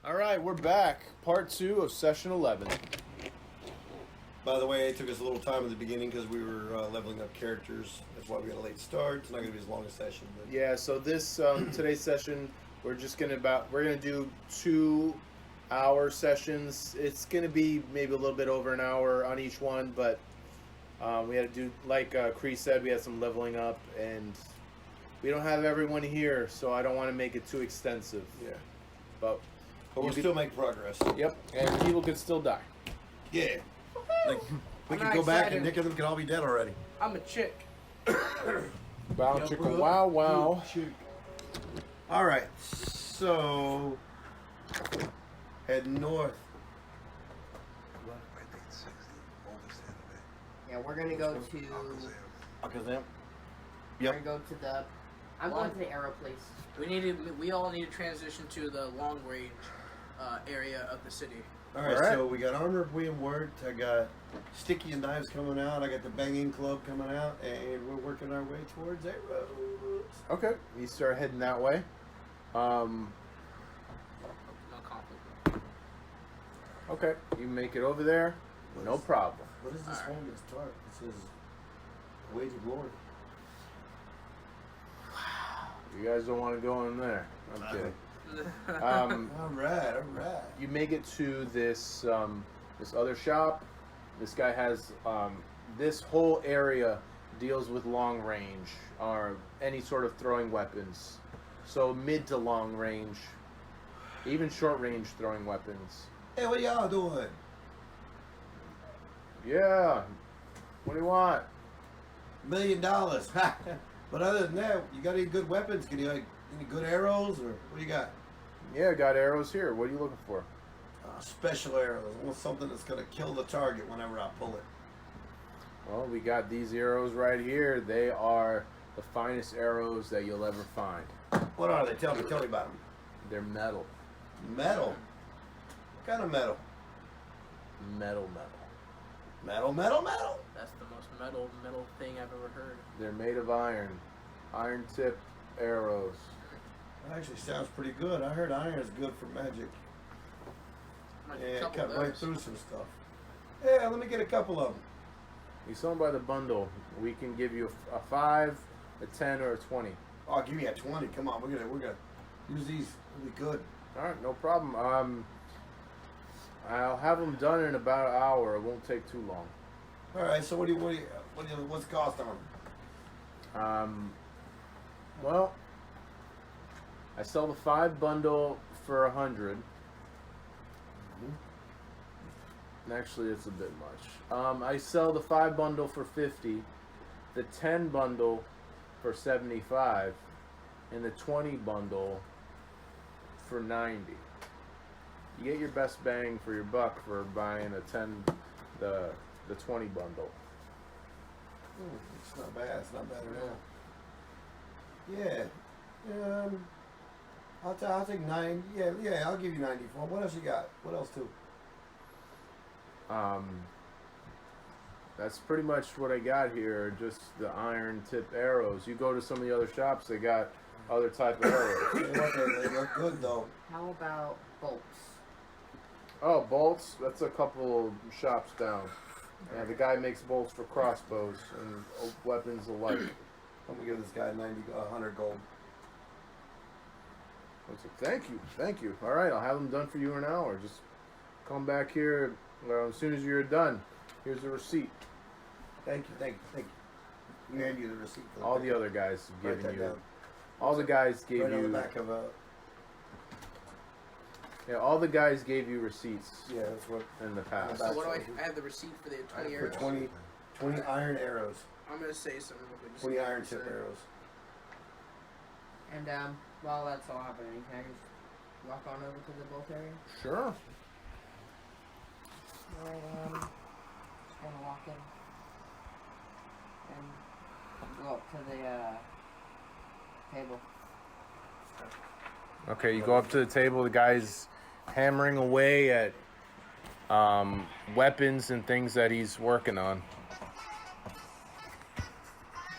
All right, we're back. Part 2 of session 11. By the way, it took us a little time at the beginning because we were leveling up characters. That's why we got a late start. It's not going to be as long a session. But Yeah, so this today's session, we're gonna do 2-hour sessions. It's gonna be maybe a little bit over an hour on each one, but we had to do, like Cree said, we had some leveling up, and we don't have everyone here, so I don't want to make it too extensive. yeah, But we'll still make progress. Yep, and people could still die. Yeah, like we I'm can not go back excited. and Nick and them can all be dead already. I'm a chick. Wow, Yeah, chicka, bro. wow, wow. All right, so head north. Yeah, we're gonna go to. Alakazam. We're gonna go to the. I'm going to the arrow place. We all need to transition to the long range area of the city. All right, All right. so we got Armor of William Wirt. I got Sticky and Knives coming out. I got the Banging Club coming out, and we're working our way towards arrows. Okay, you start heading that way. No conflict. Okay, you make it over there. No problem. What is this All right. one that's dark? It says Wage of Glory. You guys don't want to go in there. I'm kidding. All right. You make it to this this other shop. This guy has this whole area deals with long range or any sort of throwing weapons. So mid to long range, even short range throwing weapons. Hey, what y'all doing? Yeah. What do you want? $1 million. But other than that, you got any good weapons? Can you like any good arrows or what do you got? Yeah, I got arrows here. What are you looking for? Special arrows. I want something that's gonna kill the target whenever I pull it. Well, we got these arrows right here. They are the finest arrows that you'll ever find. What are they? Tell me about them. They're metal. Metal. What kind of metal? Metal. Metal. That's the most metal thing I've ever heard. They're made of iron. Iron tip arrows. That actually sounds pretty good. I heard iron is good for magic. Like Yeah, a it couple cut of right those. through some stuff. Yeah, let me get a couple of them. You sell them by the bundle. We can give you a 5, a 10, or a 20. Oh, I'll give you a 20. Come on, we're gonna use these. It'll be good. All right, no problem. I'll have them done in about an hour. It won't take too long. All right. So what's the cost on them? Well, I sell the 5 bundle for 100. Actually, it's a bit much. I sell the 5 bundle for 50, the 10 bundle for 75, and the 20 bundle for 90. You get your best bang for your buck for buying the 20 bundle. It's not bad. It's not bad at all. Yeah. I'll take 9. Yeah. I'll give you 94. What else you got? What else too? That's pretty much what I got here. Just the iron tip arrows. You go to some of the other shops, they got other type of arrows. You know what, they look good though. How about bolts? Oh, bolts. That's a couple shops down. Yeah, the guy makes bolts for crossbows and weapons alike. I'm gonna give this guy 100 gold. I was like, thank you. All right, I'll have them done for you in an hour. Just come back here as soon as you're done. Here's the receipt. Thank you. We hand you the receipt. For All the other guys have Write given that you. down. All the guys gave Right on the you. back of Yeah, all the guys gave you receipts yeah, that's what. in the past. So what do I have the receipt for the 20 For arrows? 20 iron arrows. I'm gonna say something real quick. 20 iron tip arrows. And while that's all happening, can I just walk on over to the bolt area? Sure. Alright, just wanna walk in and go up to the table. Okay, you go up to the table. The guy's hammering away at weapons and things that he's working on.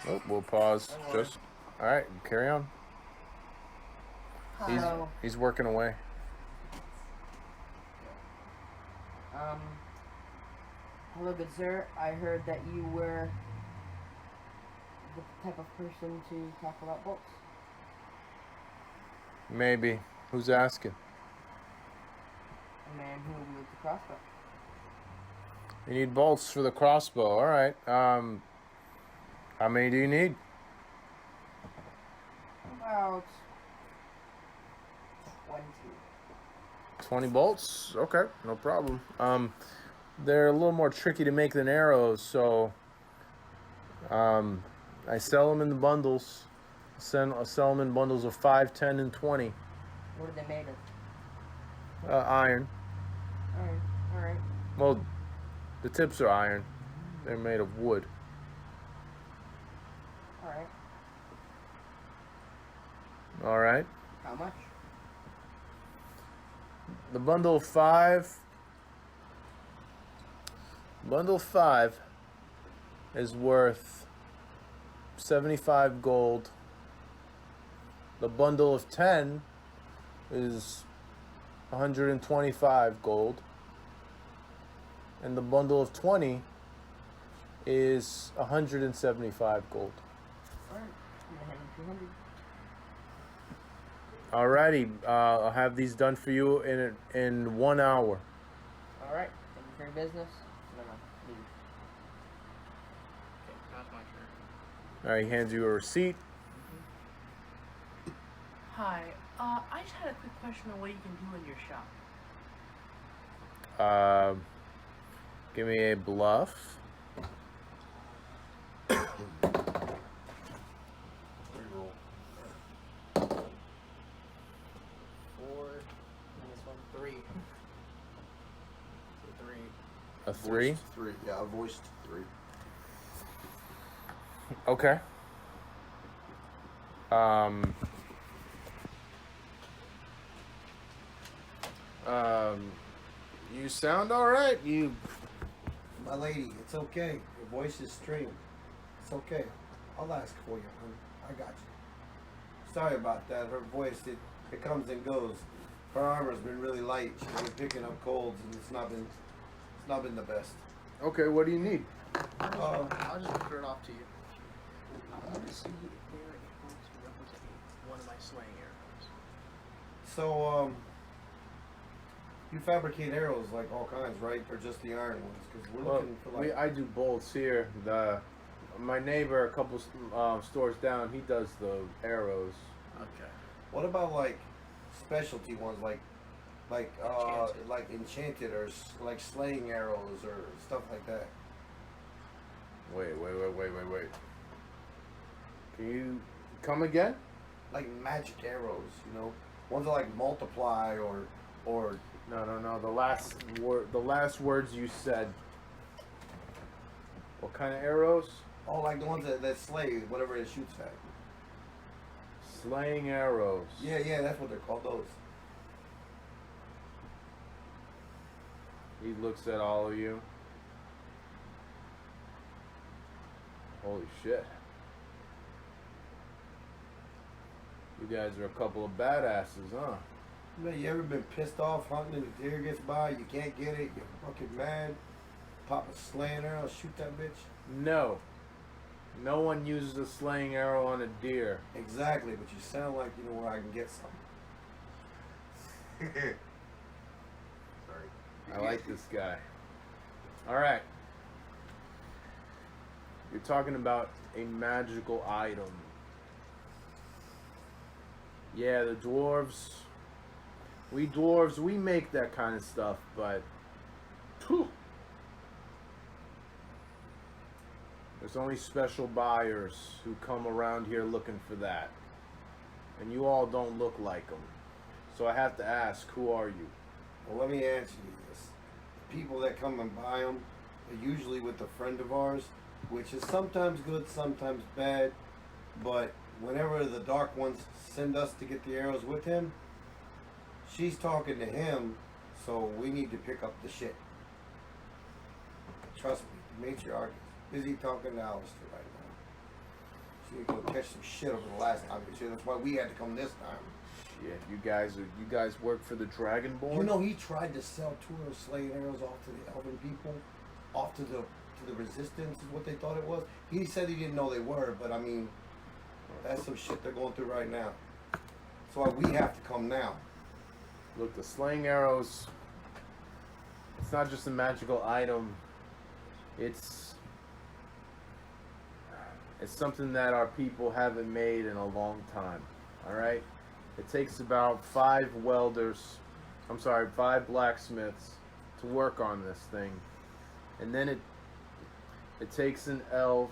Oh, we'll pause. Just all right. Carry on. So, He's working away. Hello, good sir. I heard that you were the type of person to talk about bolts. Maybe. Who's asking? A man who wields a crossbow. You need bolts for the crossbow. All right. How many do you need? About 20. 20 bolts? Okay, no problem. They're a little more tricky to make than arrows, so I sell them in the bundles. I sell them in bundles of 5, 10, and 20. What are they made of? Iron. Alright. Well, the tips are iron. They're made of wood. Alright. All right. How much? The bundle of 5. Bundle 5 is worth 75 gold. The bundle of 10 is 125 gold. And the bundle of 20 is 175 gold. Alright. I'm gonna hand him 200. Alrighty, I'll have these done for you in 1 hour. Alright. Thank you for your business. I'm gonna leave. Okay, now it's my turn. Alright, he hands you a receipt. Hi, I just had a quick question on what you can do in your shop. Give me a bluff. Reroll. 4, and this one 3. So 3. A 3. Voiced 3. Yeah, I voiced 3. Okay. You sound all right. You My lady, it's okay. Your voice is strained. It's okay. I'll ask for you, honey. I got you. Sorry about that. Her voice, it comes and goes. Her armor's been really light. She's been picking up colds, and it's not been the best. okay? What do you need? I'll just refer it off to you. I want to see if they're able to replicate one of my slaying arrows. So, you fabricate arrows like all kinds, right? Or just the iron ones? Because we're Well, looking for like. I do bolts here. My neighbor, a couple stores down, he does the arrows. Okay. What about like specialty ones, like Enchanted. like enchanted or like slaying arrows or stuff like that? Wait. Can you come again? Like magic arrows, you know, ones that like multiply or No. The last words you said. What kind of arrows? oh, like the ones that slay whatever it shoots at. Slaying arrows. Yeah, that's what they're called. Those. He looks at all of you. Holy shit. You guys are a couple of badasses, huh? Man, you ever been pissed off hunting and the deer gets by, you can't get it, you're fucking mad, pop a slaying arrow, shoot that bitch? No. No one uses a slaying arrow on a deer. Exactly, but you sound like you know where I can get some. Sorry. I like this guy. Alright. You're talking about a magical item. Yeah, the dwarves. We dwarves, we make that kind of stuff, but whew, there's only special buyers who come around here looking for that. And you all don't look like them. So I have to ask, who are you? Well, let me answer you this. The people that come and buy them are usually with a friend of ours, which is sometimes good, sometimes bad. But whenever the Dark Ones send us to get the arrows with him, she's talking to him, so we need to pick up the shit. Trust me, the matriarch is busy talking to Alistair right now. She need to go catch some shit over the last time. That's why we had to come this time. Yeah, you guys work for the Dragonborn? You know, he tried to sell 2 of those slaying arrows off to the elven people, off to the resistance is what they thought it was. He said he didn't know they were, but I mean, that's some shit they're going through right now. That's why we have to come now. Look, the slaying arrows, it's not just a magical item. It's something that our people haven't made in a long time. All right? It takes about 5 blacksmiths to work on this thing. And then it takes an elf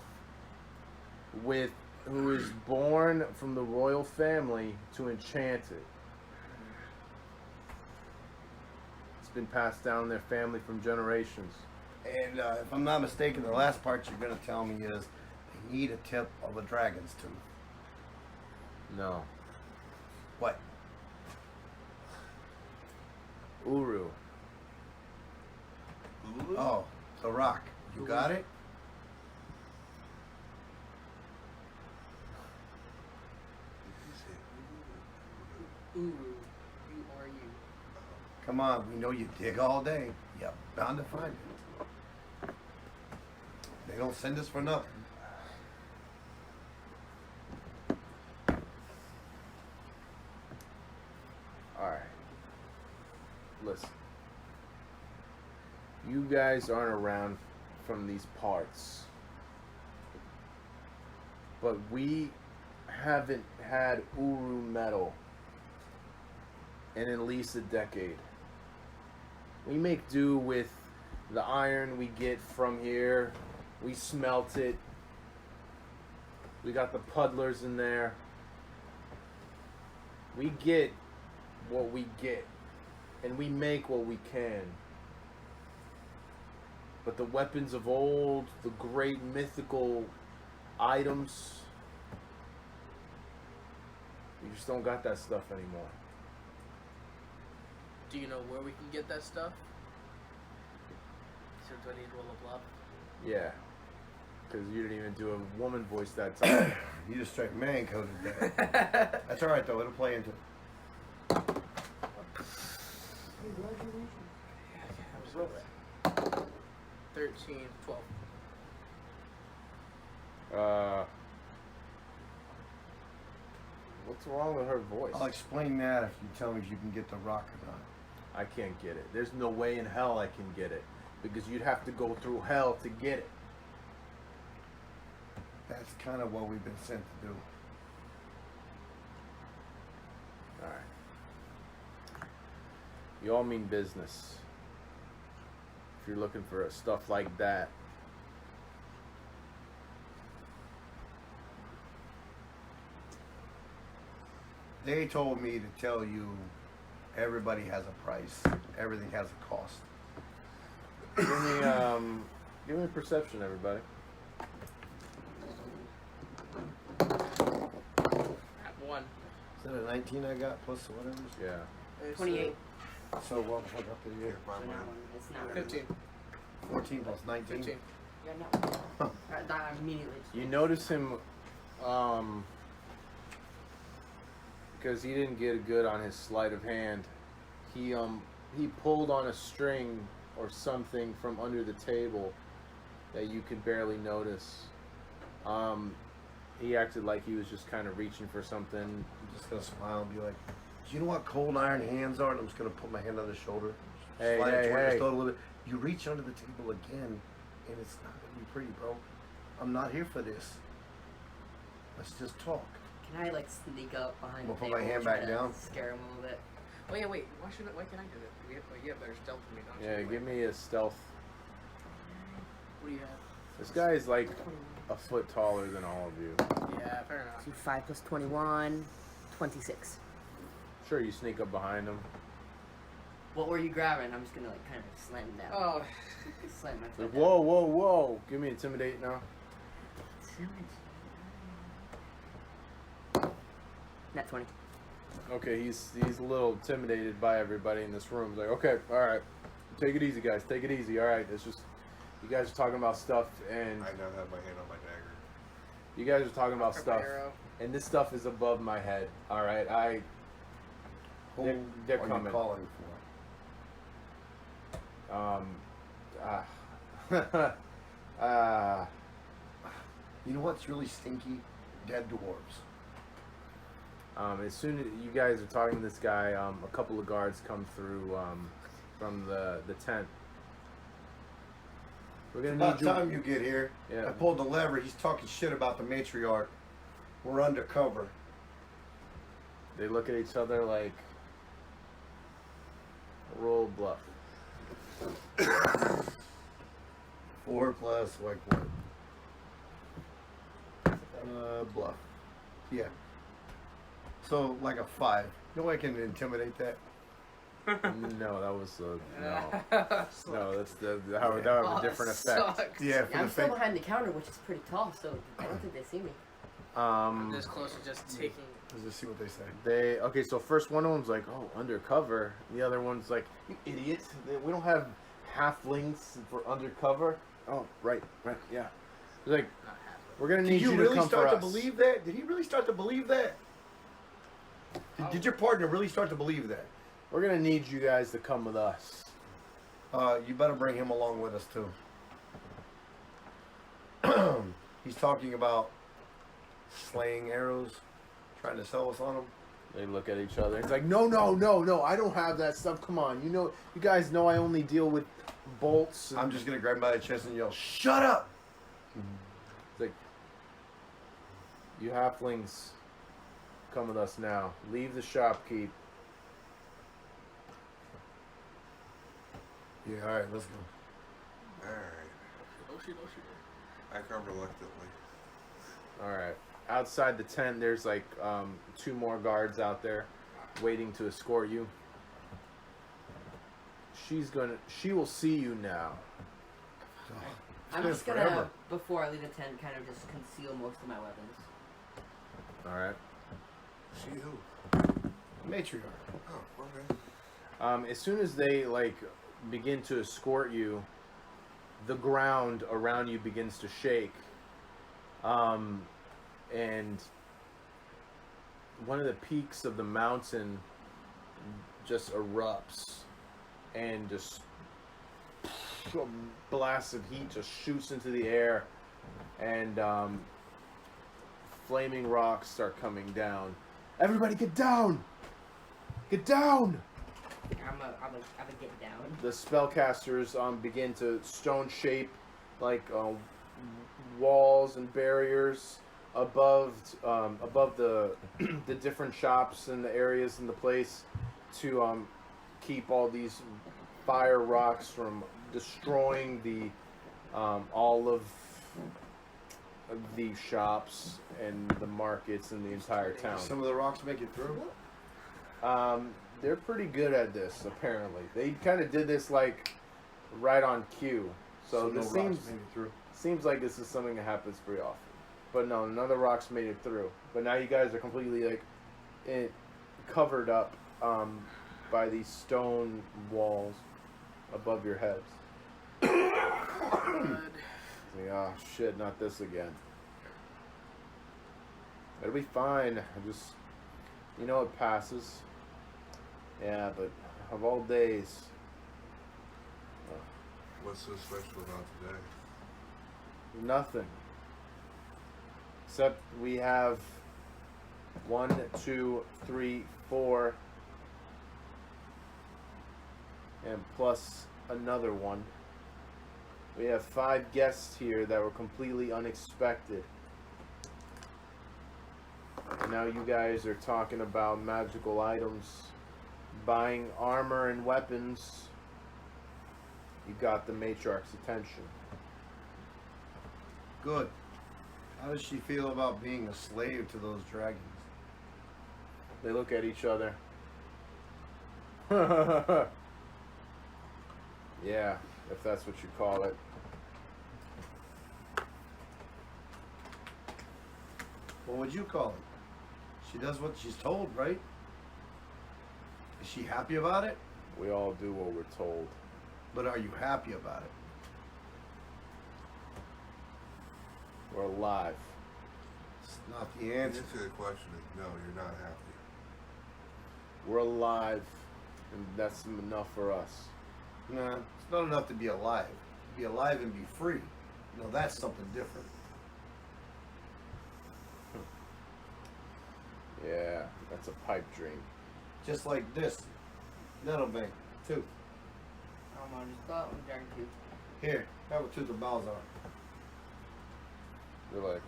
who is born from the royal family to enchant it. It's been passed down in their family from generations. And if I'm not mistaken, the last part you're going to tell me is they need a tip of a dragon's tooth. No. What? Uru. Oh, the rock. You got it? Uru, you are you. Come on, we know you dig all day. Yep, bound to find it. They don't send us for nothing. Alright. Listen. You guys aren't around from these parts. But we haven't had Uru metal in at least a decade. We make do with the iron we get from here. We smelt it. We got the puddlers in there. We get what we get. And we make what we can. But the weapons of old, the great mythical items, we just don't got that stuff anymore. Do you know where we can get that stuff? So do I need to roll a bluff? Yeah. Because you didn't even do a woman voice that time. You just straight man coded that. That's alright though, it'll play into it. I was rolling. 13, 12. What's wrong with her voice? I'll explain that if you tell me if you can get the rock or not. I can't get it. There's no way in hell I can get it. Because you'd have to go through hell to get it. That's kind of what we've been sent to do. Alright. You all mean business. If you're looking for stuff like that. They told me to tell you everybody has a price. Everything has a cost. Give me perception, everybody. At 1. Is that a 19 I got plus whatever? Yeah. It's, 28. So what the fuck up to you? So no, it's not 15. 14 plus 19? 15. Yeah, no. That immediately. You notice him, because he didn't get good on his sleight of hand. He pulled on a string or something from under the table that you could barely notice. He acted like he was just kind of reaching for something. I'm just gonna smile and be like, do you know what cold iron hands are? And I'm just gonna put my hand on his shoulder. Hey, slide it hey, toward his hey. throat a little bit. You reach under the table again, and it's not gonna be pretty, bro. I'm not here for this. Let's just talk. Can I like sneak up behind We'll the put table my hand and back try to down. scare him a little bit? Oh yeah, wait. Why can I do that? You have better stealth than me, don't Yeah, you? give me a stealth. What do you have? This guy is like a foot taller than all of you. Yeah, fair enough. So 5 plus 21, 26. Sure, you sneak up behind him. What were you grabbing? I'm just gonna like kind of slam him down. Oh. Slam my Like, foot whoa, whoa, whoa! Give me intimidate now. down. Net 20. Okay, he's a little intimidated by everybody in this room. He's like, okay, all right, take it easy, guys. Take it easy. All right, it's just you guys are talking about stuff, and I now have my hand on my dagger. you guys are talking about Prep stuff, arrow. and this stuff is above my head. All right, Who They're are coming. you calling for? You know what's really stinky? Dead dwarves. As soon as you guys are talking to this guy, a couple of guards come through from the tent. We're gonna About need you. time you get here. Yeah. I pulled the lever. He's talking shit about the matriarch. We're undercover. They look at each other like roll bluff. 4 plus like what? Bluff. Yeah. So like a 5. No way I can intimidate that. No, that was no. Sucks. No, that's that would have a different effect. Sucks. Yeah, for I'm the still fake. behind the counter, which is pretty tall, so I don't think they see me. I'm this close to just taking. Let's just see what they say. Okay, so first one of them's like, "Oh, undercover." The other one's like, "You idiot! We don't have halflings for undercover." Oh, right, yeah. It's like, Not halfway. we're gonna Did need you you really to come start for to us. believe that? Did he really start to believe that? Did your partner really start to believe that? We're gonna need you guys to come with us. You better bring him along with us too. He's talking about slaying arrows, trying to sell us on them. They look at each other. It's like, no, I don't have that stuff. Come on, you guys know I only deal with bolts. And I'm just gonna grab him by the chest and yell, "Shut up!" It's like, you halflings, come with us now. Leave the shopkeep. Yeah, all right, let's go. Alright. Oh shit! Oh shit! I come reluctantly. All right. Outside the tent, there's like 2 more guards out there, waiting to escort you. She will see you now. I'm been just gonna, forever. before I leave the tent, kind of just conceal most of my weapons. All right. She who? Matriarch. Oh, okay. As soon as they begin to escort you, the ground around you begins to shake. And one of the peaks of the mountain just erupts, and just a blast of heat just shoots into the air, and flaming rocks start coming down. Everybody get down! Get down! I'm a get down. The spellcasters begin to stone shape walls and barriers above the the different shops and the areas in the place to keep all these fire rocks from destroying the all of the shops and the markets in the entire town. Some of the rocks make it through. They're pretty good at this, apparently. They kind of did this right on cue. So no this rocks seems made it through. seems like this is something that happens pretty often. But no, none of the rocks made it through. But now you guys are completely covered up by these stone walls above your heads. Good. Oh shit, not this again. It'll be fine. It passes. Yeah, but of all days. What's so special about today? Nothing. Except we have 1, 2, 3, 4, and plus another one. We have 5 guests here that were completely unexpected. And now you guys are talking about magical items, buying armor and weapons. You got the matriarch's attention. Good. How does she feel about being a slave to those dragons? They look at each other. Yeah, if that's what you call it. What would you call it? She does what she's told, right? Is she happy about it? We all do what we're told. But are you happy about it? We're alive. It's not the The answer. answer to the question is no, you're not happy. We're alive, and that's enough for us. Nah, it's not enough to be alive. To be alive and be free. You know, that's something different. Yeah, that's a pipe dream. Just like this. Nettle bank, too. I don't know, just thought one dragon tooth. Here, have a tooth of Balzar. They're like,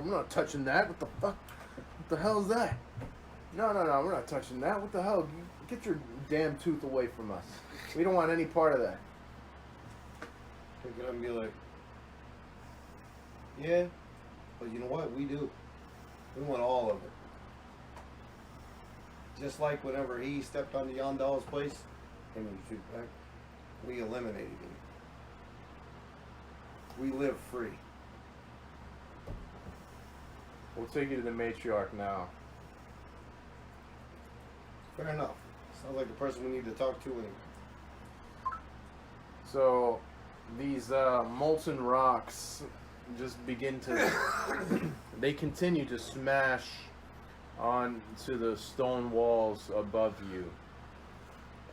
I'm not touching that. What the fuck? What the hell is that? No, we're not touching that. What the hell? Get your damn tooth away from us. We don't want any part of that. Pick it up and be like, yeah, but you know what? We do. We want all of it. Just like whenever he stepped on the Yondel's place, him and the tooth back, we eliminated him. We live free. We'll take you to the matriarch now. Fair enough. Sounds like the person we need to talk to anyway. So, these molten rocks just begin to... they continue to smash onto the stone walls above you.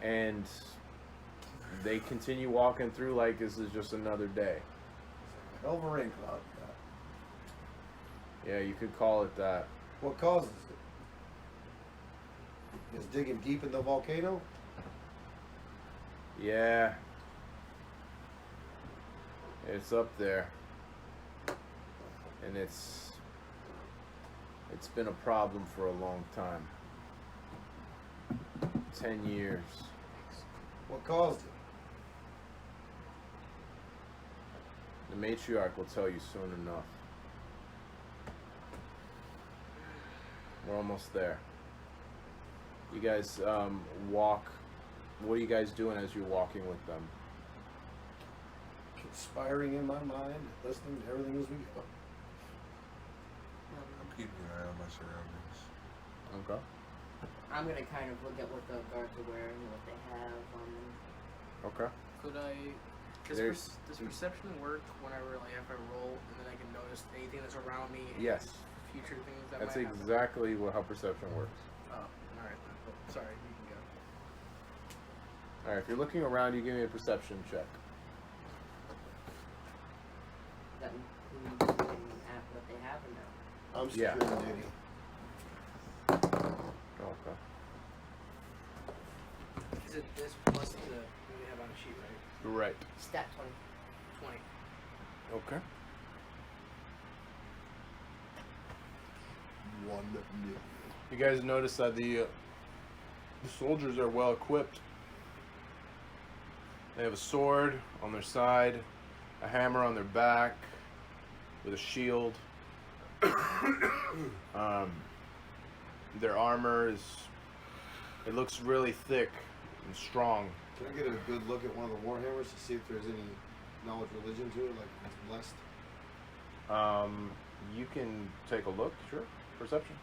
And they continue walking through like this is just another day. Hell of a rain cloud. Yeah, you could call it that. What causes it? Is digging deep in the volcano? Yeah. It's up there. And it's been a problem for a long time. 10 years. What caused it? The matriarch will tell you soon enough. We're almost there. You guys walk. What are you guys doing as you're walking with them? Conspiring in my mind, listening to everything as we go. I'm keeping an eye on my surroundings. Okay. I'm gonna kind of look at what the guards are wearing, what they have on them. Okay. Could I? There's- Does perception work whenever, like, if I roll and then I can notice anything that's around me? And Yes. Future things that That's might happen? exactly how perception works. Oh, all right. Sorry, you can go. All right. If you're looking around, you give me a perception check. That includes looking at what they have or no? I'm Yeah. securing Diddy. Okay. Is it this plus the we have on the sheet, right? Right. Stat 20. 20. Okay. 1 million. You guys notice that the soldiers are well equipped. They have a sword on their side, a hammer on their back, with a shield. Their armor it looks really thick and strong. Can I get a good look at one of the warhammers to see if there's any knowledge religion to it, like if it's blessed? You can take a look, sure. Perception.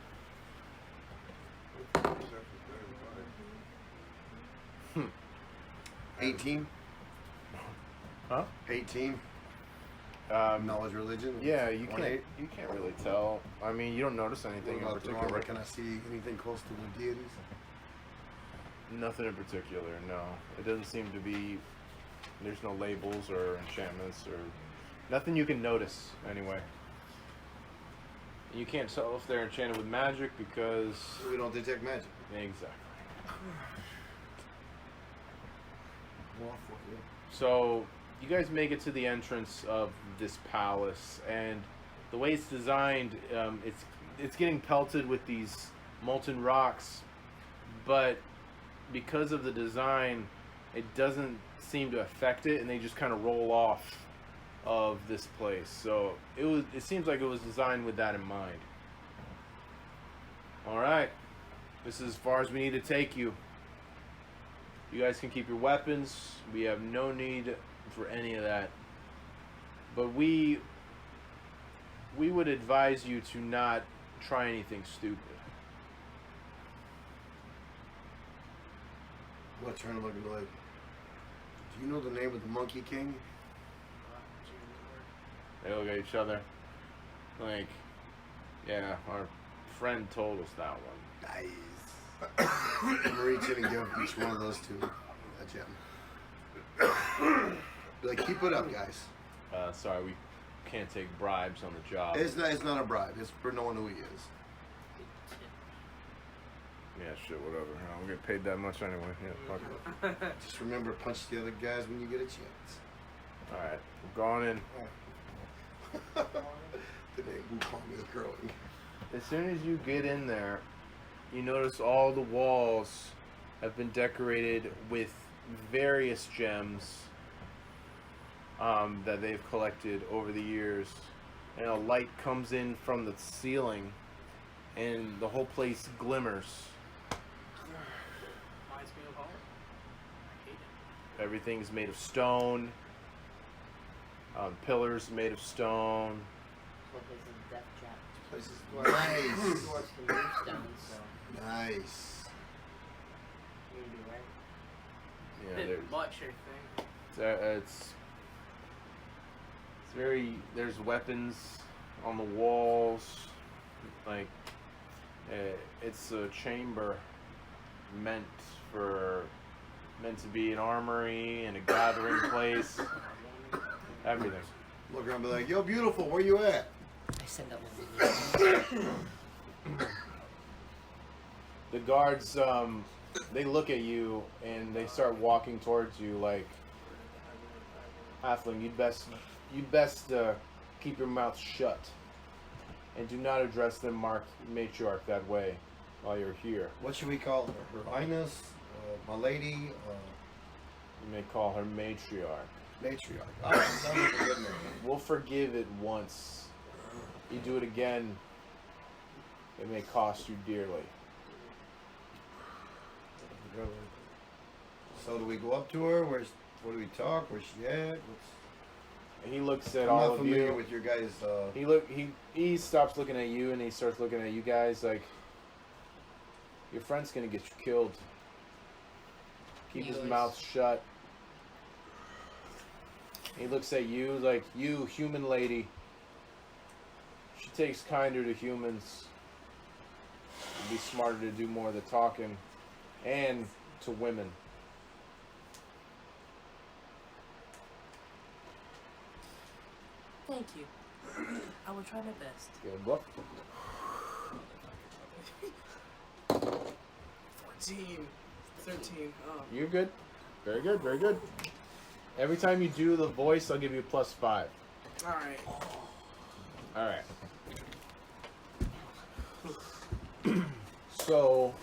18? Huh? 18? Knowledge religion? Yeah, you 1-8? can't really tell. I mean, you don't notice anything in What about the particular. armor? Can I see anything close to the deities? Nothing in particular, no. It doesn't seem to be. There's no labels or enchantments or nothing you can notice anyway. You can't tell if they're enchanted with magic because We don't detect magic. exactly. Well, fuck it. So you guys make it to the entrance of this palace, and the way it's designed, it's getting pelted with these molten rocks, but because of the design, it doesn't seem to affect it, and they just kind of roll off of this place. So it seems like it was designed with that in mind. All right, this is as far as we need to take you. You guys can keep your weapons. We have no need for any of that. But we would advise you to not try anything stupid. What's her looking like? Do you know the name of the Monkey King? They look at each other like, yeah, our friend told us that one. Nice. I'm gonna reach in and give each one of those two a gem. Be like, keep it up, guys. Sorry, we can't take bribes on the job. It's not a bribe. It's for knowing who he is. Yeah, shit, whatever. I don't get paid that much anyway. Yeah, fuck it. Just remember, punch the other guys when you get a chance. All right, we're going in. Today, Wukong is growing. As soon as you get in there, you notice all the walls have been decorated with various gems that they've collected over the years. And a light comes in from the ceiling, and the whole place glimmers. Reminds me of home. I hate it. Everything's made of stone. Pillars made of stone. What is a death trap? This place is Dwarves nice. can move stones, so Nice. you'd be right. Yeah, Bit there's, much, I think. it's very. There's weapons on the walls. Like it's a chamber meant to be an armory and a gathering place. Everything. Look around and be like, yo, beautiful, where you at? I send up The guards, they look at you and they start walking towards you like, Halfling, you'd best keep your mouth shut and do not address them, matriarch, that way while you're here. What should we call her? Her Highness? My lady? You may call her matriarch. Matriarch. Oh, that sounds like a good name. We'll forgive it once. You do it again, it may cost you dearly. So do we go up to her? What do we talk? Where's she at? And he looks at I'm all not of familiar you. with your guys. He stops looking at you and he starts looking at you guys like, your friend's gonna get you killed. Keep his mouth shut. He looks at you like, you, human lady. She takes kinder to humans. It'd be smarter to do more of the talking. And to women. Thank you. I will try my best. Good luck. 14, 13. Oh. You're good. Very good, very good. Every time you do the voice, I'll give you a +5. Alright. Alright. So,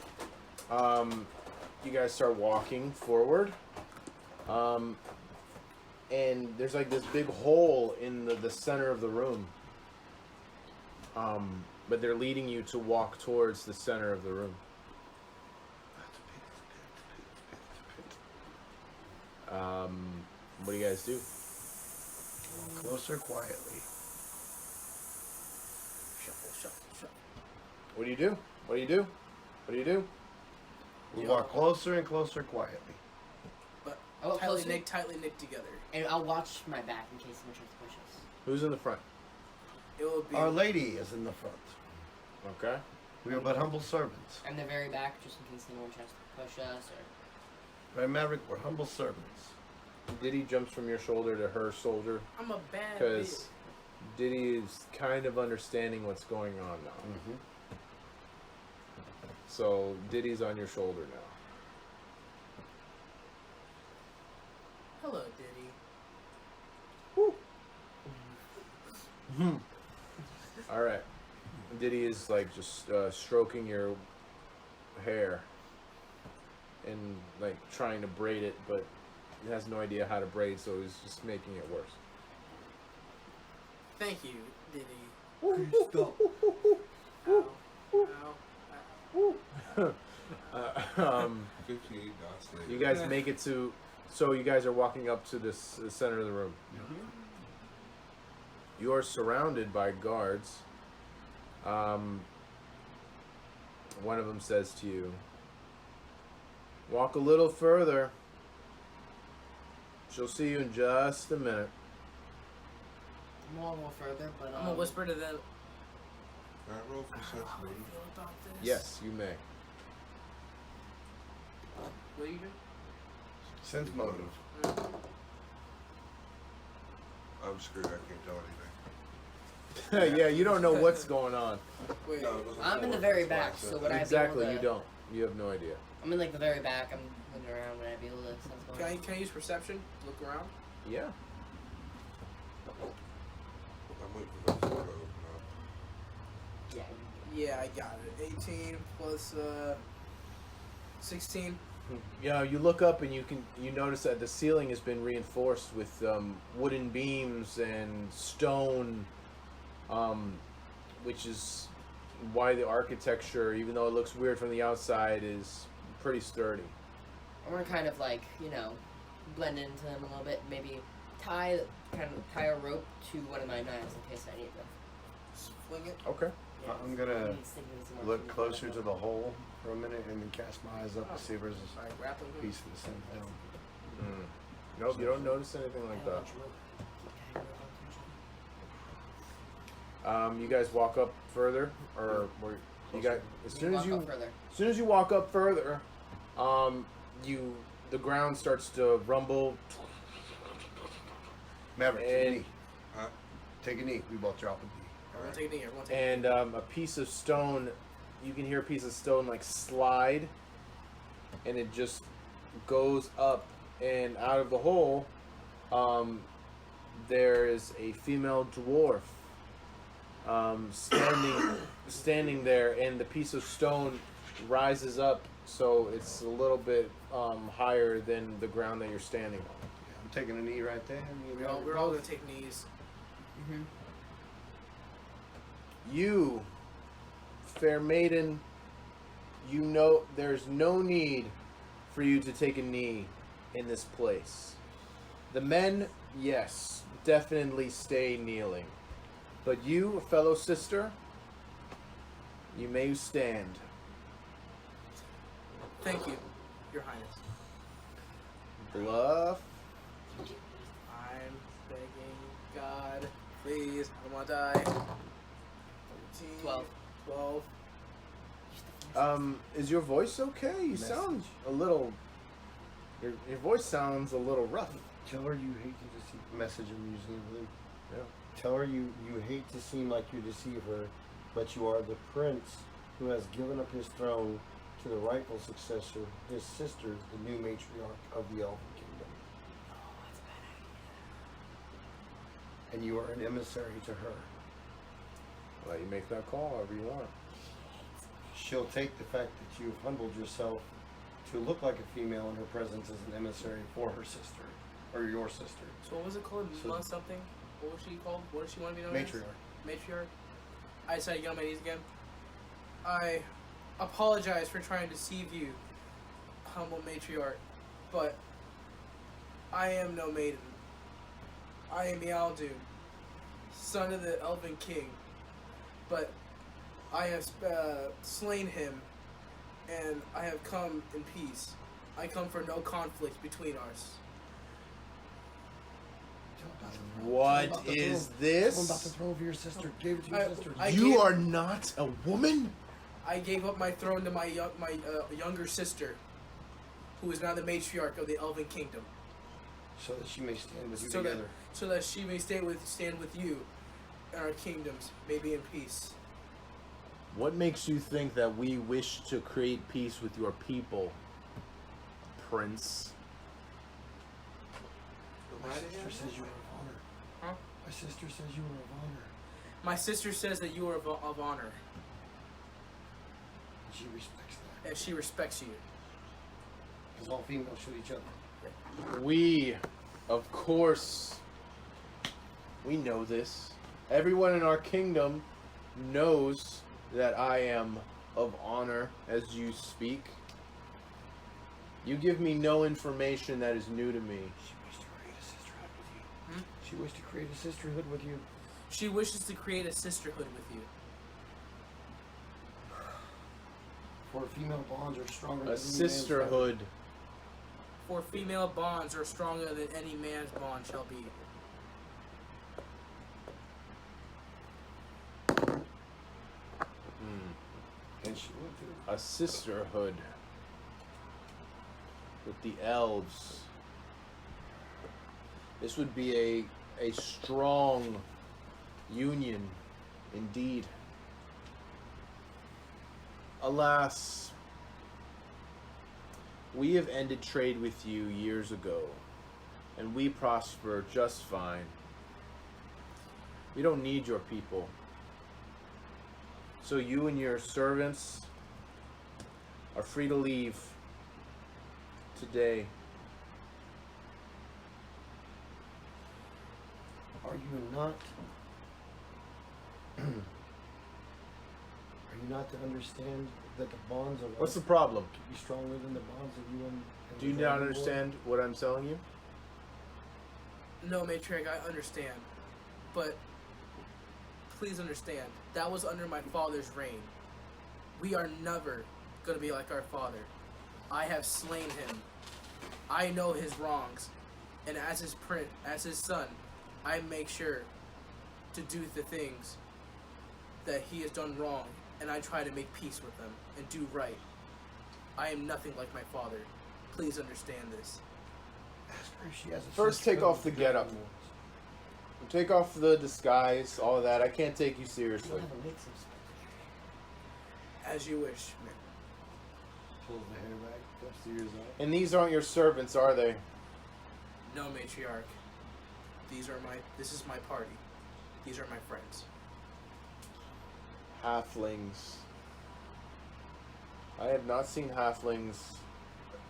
you guys start walking forward. And there's like this big hole in the center of the room. But they're leading you to walk towards the center of the room. What do you guys do? Closer quietly. Shuffle, shuffle, shuffle. What do you do? What do you do? What do you do? We walk closer and closer quietly. But Oh, tightly closer? knit together. And I'll watch my back in case someone tries to push us. Who's in the front? It will be. Our lady is in the front. Okay. We are but humble servants. And the very back, just in case anyone tries to push us or. Right, Maverick? We're humble servants. Diddy jumps from your shoulder to her shoulder I'm a bad because bitch. Diddy is kind of understanding what's going on now. Mm-hmm. So Diddy's on your shoulder now. Hello, Diddy. All right. Diddy is like just stroking your hair and like trying to braid it, but he has no idea how to braid, so he's just making it worse. Thank you, Diddy. Stop. Ow. Ow. 58 dots later. You guys make it to. So you guys are walking up to the center of the room. You are surrounded by guards. One of them says to you, "Walk a little further. She'll see you in just a minute." I'm a little further, but. I'm gonna whisper to them. Alright, roll for How do you sensitivity. feel about this? Yes, you may. What do you do? Sense motive. I'm screwed. I can't tell anything. Yeah, you don't know what's going on. Wait. No, it wasn't I'm in the four, very that's why I back, said so that. would I be Exactly, able to... you don't. You have no idea. I'm in like the very back. I'm looking around. Would I be able to sense what's going on? Can I use perception to look around? Yeah. I'm waiting for this door to open up. Yeah. Yeah, I got it. 18 plus 16. Yeah, you look up and you notice that the ceiling has been reinforced with wooden beams and stone, which is why the architecture, even though it looks weird from the outside, is pretty sturdy. I want to kind of like, you know, blend into them a little bit. Maybe tie a rope to one of my knives in case I need them. Just fling it. Okay. Yeah. I'm gonna Maybe stick it in some more look food. closer to the hole for a minute and then cast my eyes up to see if there's a Alright, grappling hook. piece of the scent down. Nope, you don't notice anything like that. You guys walk up further, or where you got as soon as you walk up further, the ground starts to rumble. Maverick, take a And- knee. Huh? Take a knee. We both drop a knee. Everyone take a knee. Everyone take a knee. And a piece of stone, you can hear a piece of stone like slide, and it just goes up, and out of the hole, there is a female dwarf standing there, and the piece of stone rises up, so it's a little bit higher than the ground that you're standing on. Yeah, I'm taking a knee right there. We're all gonna take knees. Mm-hmm. You, fair maiden, you know there's no need for you to take a knee in this place. The men, yes, definitely stay kneeling. But you, fellow sister, you may stand. Thank you, Your Highness. Bluff. I'm begging God, please. I don't want to die. 13, 12. 12. Is your voice okay? You Message. sound a little. Your voice sounds a little rough. Tell her you hate to deceive. Message I'm using, I believe. Yeah. Tell her you hate to seem like you deceive her, but you are the prince who has given up his throne to the rightful successor, his sister, the new matriarch of the Elven Kingdom. Oh, that's a bad idea. And you are an emissary to her. Well, you make that call however you want. She'll take the fact that you've humbled yourself to look like a female in her presence as an emissary for her sister, or your sister. So what was it called? So- Month something? What was she called? What does she want to be known Matriarch. as? Matriarch. I decided to get on my knees again. I apologize for trying to deceive you, humble matriarch, but I am no maiden. I am Yaldun, son of the Elven King, but I have slain him, and I have come in peace. I come for no conflict between us. What is this? I'm about to throw over your sister. Gave it to your I- sister. I- You gave- are not a woman? I gave up my throne to my younger sister, who is now the matriarch of the Elven Kingdom, So that she may stand with you so together. that she may stand with you, and our kingdoms may be in peace. What makes you think that we wish to create peace with your people, Prince? My sister says you are of honor. Huh? My sister says you are of honor. My sister says that you are of honor, And she respects that. and she respects you. Because all females shoot each other. We, of course, we know this. Everyone in our kingdom knows that I am of honor as you speak. You give me no information that is new to me. She wished to create a sisterhood with you. She wishes to create a sisterhood with you. For female bonds are stronger A than any man's sisterhood. For female bonds are stronger than any man's bond shall be. And she would too. A sisterhood. with the elves. This would be a strong union indeed. Alas, we have ended trade with you years ago, and we prosper just fine. We don't need your people. So you and your servants are free to leave today. Are you not? Are you not to understand that the bonds of What's the us problem? can be stronger than the bonds of you and Do you the not Dragonborn? understand what I'm telling you? No, Matriarch, I understand. But please understand, that was under my father's reign. We are never going to be like our father. I have slain him. I know his wrongs. And as his son, I make sure to do the things that he has done wrong, and I try to make peace with them and do right. I am nothing like my father. Please understand this. Ask her if she has a First, sister take off with the getup. Dragonborns. Take off the disguise, all of that. I can't take you You seriously. don't have a mix of stuff. As you wish, man. Pulls the hair back, dusts the ears out. And these aren't your servants, are they? No, Matriarch. This is my party. These are my friends. Halflings. I have not seen halflings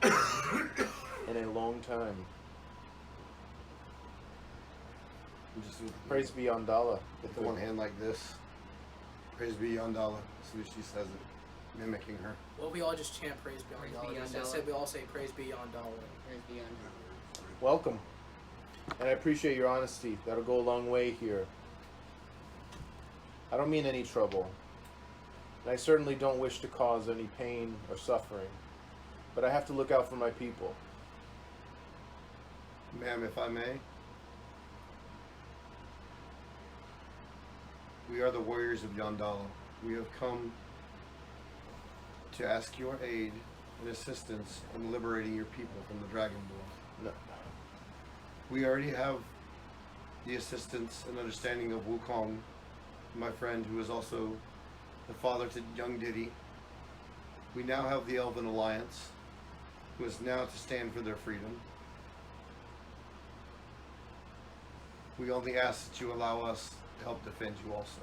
in a long time. You just with Praise be on Dala. with the one hand like this. Praise be Yondala. As soon as she says it, mimicking her. Well, we all just chant praise be Praise on be dollar. on Just I dollar. said we all say praise be on dollar. Praise be on Welcome. And I appreciate your honesty. That'll go a long way here. I don't mean any trouble. And I certainly don't wish to cause any pain or suffering. But I have to look out for my people. Ma'am, if I may. We are the warriors of Yondala. We have come to ask your aid and assistance in liberating your people from the Dragonborn. No. We already have the assistance and understanding of Wukong, my friend, who is also the father to young Diddy. We now have the Elven Alliance, who is now to stand for their freedom. We only ask that you allow us to help defend you also,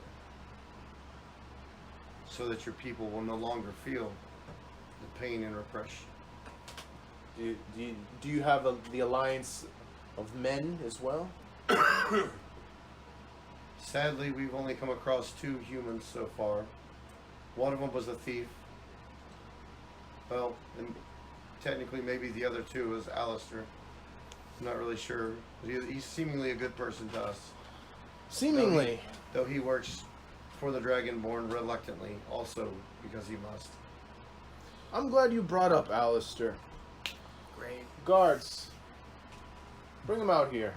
so that your people will no longer feel the pain and repression. Do you have the alliance of men as well? Sadly, we've only come across 2 humans so far. One of them was a thief. Well, and technically maybe the other 2 is Alistair. I'm not really sure. But he's seemingly a good person to us. Seemingly. Though he works for the Dragonborn reluctantly, also because he must. I'm glad you brought up Alistair. Great. Guards, bring him out here.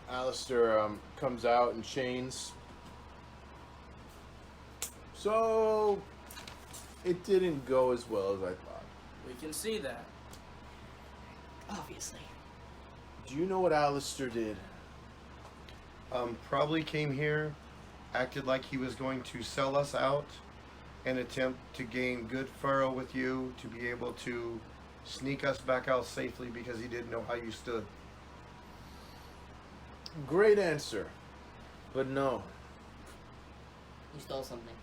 Alistair comes out in chains. So, it didn't go as well as I thought. We can see that. Obviously. Do you know what Alistair did? Probably came here, acted like he was going to sell us out, and attempt to gain good furrow with you to be able to sneak us back out safely because he didn't know how you stood. Great answer. But no. You stole something.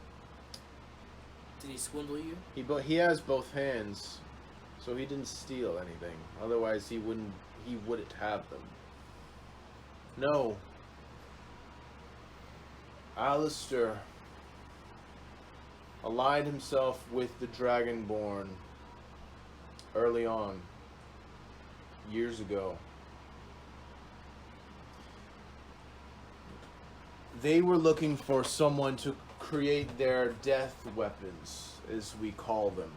Did he swindle you? He has both hands, so he didn't steal anything. Otherwise he wouldn't have them. No. Alistair allied himself with the Dragonborn early on, years ago. They were looking for someone to create their death weapons, as we call them.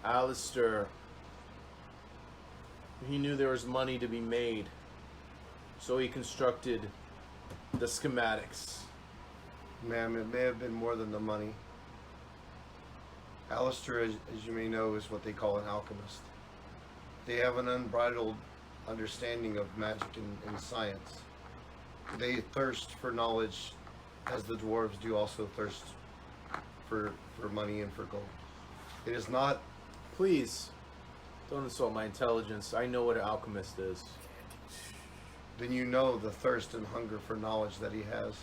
Alistair, he knew there was money to be made, so he constructed the schematics. Ma'am, it may have been more than the money. Alistair, as you may know, is what they call an alchemist. They have an unbridled understanding of magic and science. They thirst for knowledge, as the dwarves do also thirst for money and for gold. It is not. Please, don't insult my intelligence. I know what an alchemist is. Then you know the thirst and hunger for knowledge that he has.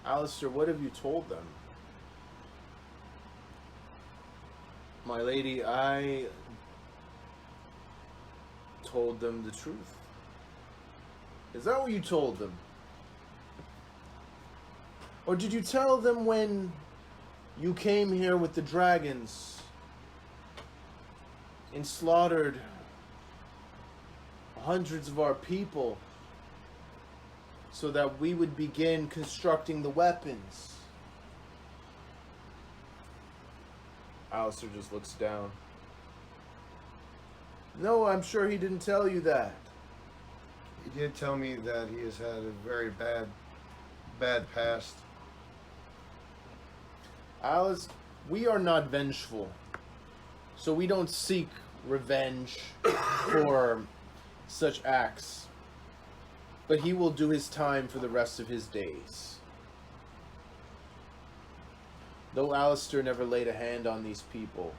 Alistair, what have you told them? My lady, I told them the truth. Is that what you told them? Or did you tell them when you came here with the dragons and slaughtered hundreds of our people so that we would begin constructing the weapons? Alistair just looks down. No, I'm sure he didn't tell you that. He did tell me that he has had a very bad past. Alice, we are not vengeful, so we don't seek revenge for such acts. But he will do his time for the rest of his days. Though Alistair never laid a hand on these people,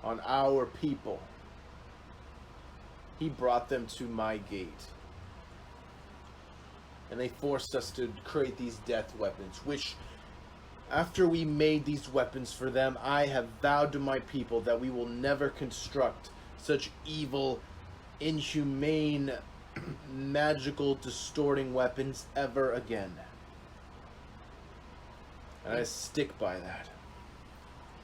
on our people, he brought them to my gate. And they forced us to create these death weapons, which, after we made these weapons for them, I have vowed to my people that we will never construct such evil, inhumane, magical, distorting weapons ever again. And I stick by that.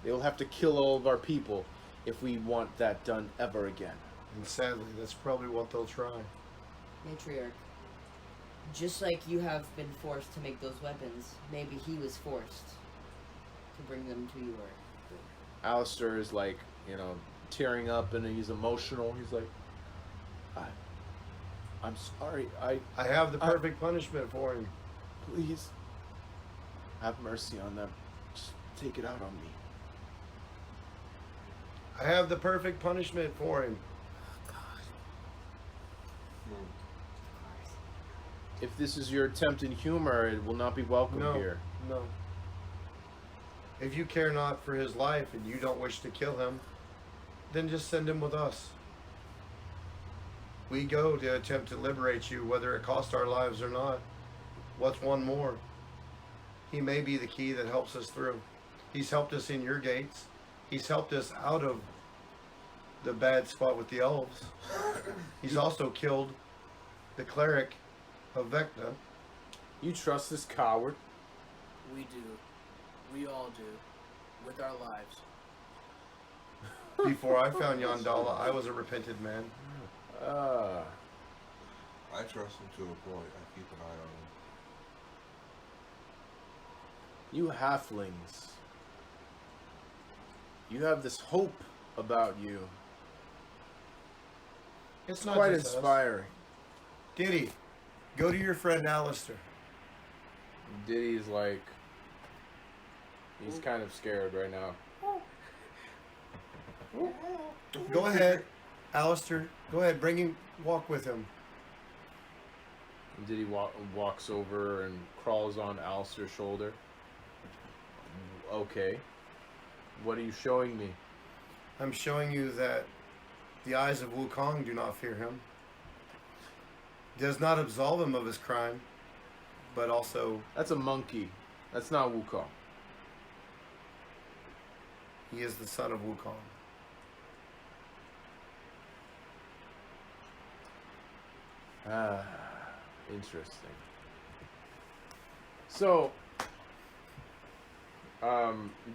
They will have to kill all of our people if we want that done ever again. And sadly, that's probably what they'll try. Matriarch, just like you have been forced to make those weapons, maybe he was forced to bring them to your... Alistair is like, tearing up and he's emotional. He's like, I'm sorry. I have the perfect punishment for him. Please, have mercy on them. Just take it out on me. I have the perfect punishment for him. If this is your attempt in humor, it will not be welcome here. No. If you care not for his life and you don't wish to kill him, then just send him with us. We go to attempt to liberate you, whether it costs our lives or not. What's one more? He may be the key that helps us through. He's helped us in your gates. He's helped us out of the bad spot with the elves. He's also killed the cleric of Vecna. You trust this coward? We do. We all do. With our lives. Before I found Yandala, I was a repentant man. I trust him to a point. I keep an eye on him. You halflings. You have this hope about you. It's not quite just us. inspiring. Diddy, go to your friend Alistair. Diddy's like, he's kind of scared right now. Go ahead, Alistair. Go ahead, bring him, walk with him. And Diddy walks over and crawls on Alistair's shoulder. Okay. What are you showing me? I'm showing you that the eyes of Wukong do not fear him. Does not absolve him of his crime, but also That's a monkey. That's not Wukong. he is the son of Wukong. Interesting. So,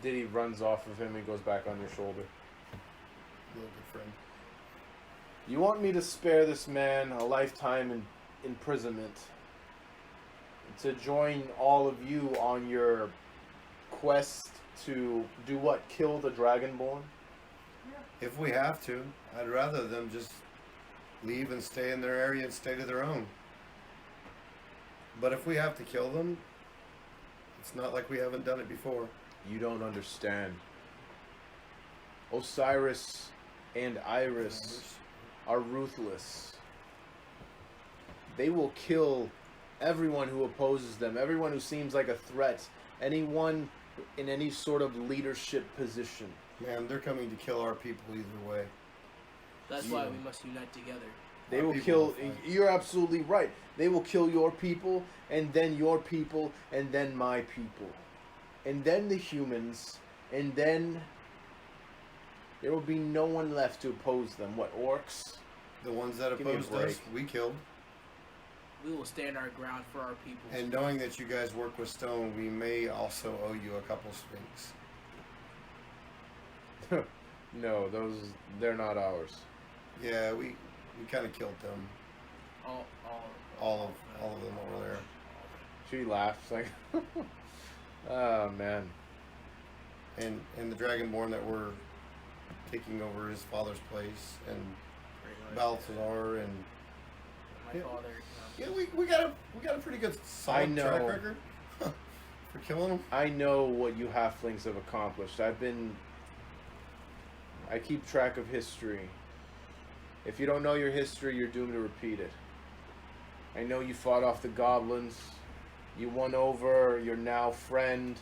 Diddy runs off of him and goes back on your shoulder. Little good friend. You want me to spare this man a lifetime in imprisonment to join all of you on your quest to do what? Kill the Dragonborn? If we have to, I'd rather them just leave and stay in their area and stay to their own. But if we have to kill them, it's not like we haven't done it before. You don't understand. Osiris and Iris are ruthless. They will kill everyone who opposes them, everyone who seems like a threat, anyone in any sort of leadership position. Man, they're coming to kill our people either way. That's why we must unite together. They Our will people kill. will fight. You're absolutely right. They will kill your people, and then your people, and then my people, and then the humans, and then there will be no one left to oppose them. What, orcs? The ones that Give me a opposed us, break. we killed. We will stand our ground for our people. And knowing that you guys work with stone, we may also owe you a couple sphinx. No, they're not ours. Yeah, we kind of killed them. All of them over there. She laughs like, oh man. And the Dragonborn that were taking over his father's place, and Balthazar, and My father. yeah, we got a pretty good solid know. track record for killing them. I know what you halflings have accomplished. I keep track of history. If you don't know your history, you're doomed to repeat it. I know you fought off the goblins. You won over your now friend,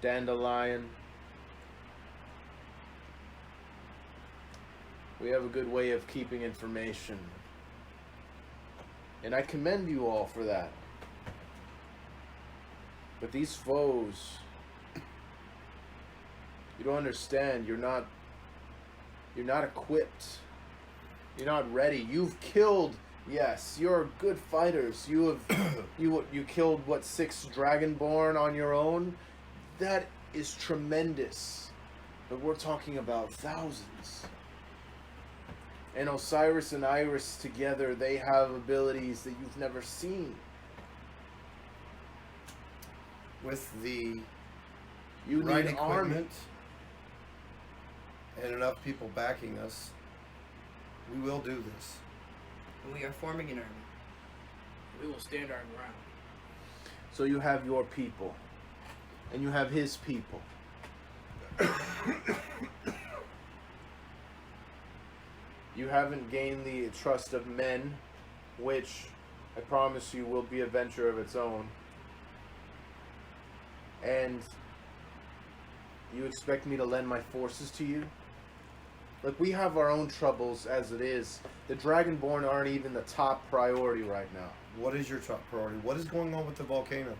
Dandelion. We have a good way of keeping information. And I commend you all for that. But these foes, you don't understand. You're not equipped. You're not ready. You've killed. Yes, you're good fighters. You have you killed what, 6 Dragonborn on your own? That is tremendous. But we're talking about thousands. And Osiris and Iris together, they have abilities that you've never seen. With the You right need army. equipment and enough people backing us, we will do this. We are forming an army. We will stand our ground. So you have your people. And you have his people. You haven't gained the trust of men, which I promise you will be a venture of its own. And you expect me to lend my forces to you? Look, we have our own troubles as it is. The Dragonborn aren't even the top priority right now. What is your top priority? What is going on with the volcano?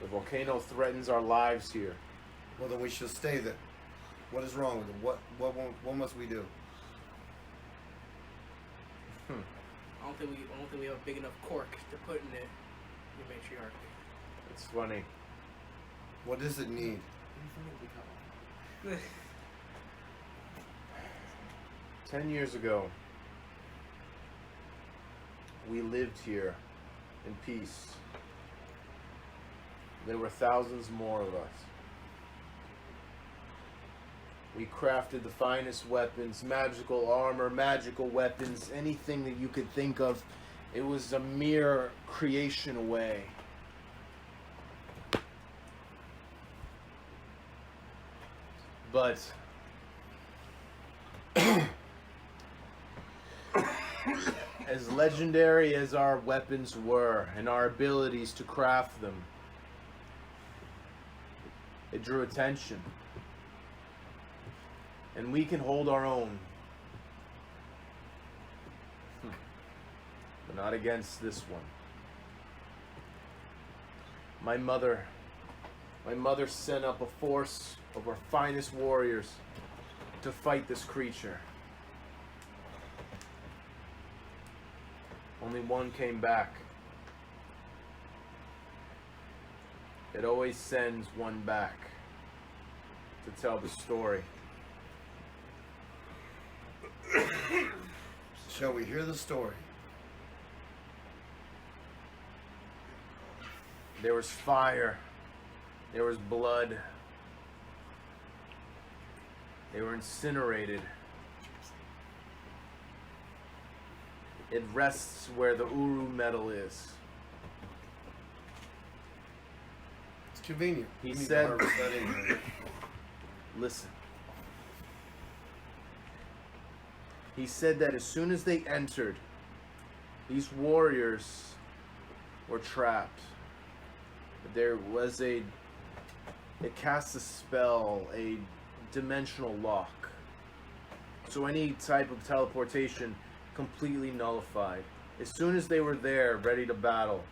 The volcano threatens our lives here. Well, then we should stay there. What is wrong with it? What must we do? I don't think we have a big enough cork to put in it. The matriarchy. It's funny. What does it need? 10 years ago, we lived here in peace. There were thousands more of us. We crafted the finest weapons, magical armor, magical weapons, anything that you could think of. It was a mere creation away. But as legendary as our weapons were and our abilities to craft them, it drew attention. And we can hold our own. But not against this one. My mother sent up a force of our finest warriors to fight this creature. Only one came back. It always sends one back to tell the story. Shall we hear the story? There was fire. There was blood. They were incinerated. It rests where the Uru metal is. It's convenient. He We need to said- harvest that anyway. Listen. He said that as soon as they entered, these warriors were trapped. There was it casts a spell, a dimensional lock. So any type of teleportation completely nullified. As soon as they were there, ready to battle,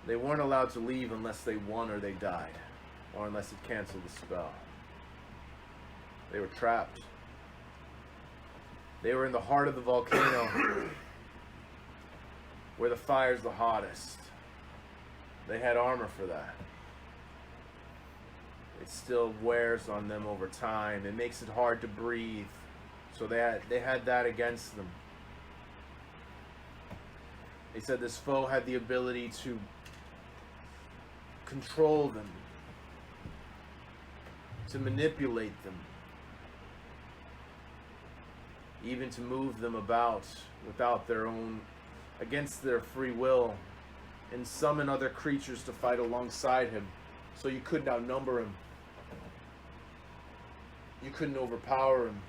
they weren't allowed to leave unless they won or they died, or unless it canceled the spell. They were trapped. They were in the heart of the volcano, where the fire's the hottest. They had armor for that. It still wears on them over time. It makes it hard to breathe. So they had that against them. They said this foe had the ability to control them, to manipulate them, even to move them about without their own, against their free will, and summon other creatures to fight alongside him, so you couldn't outnumber him. You couldn't overpower him.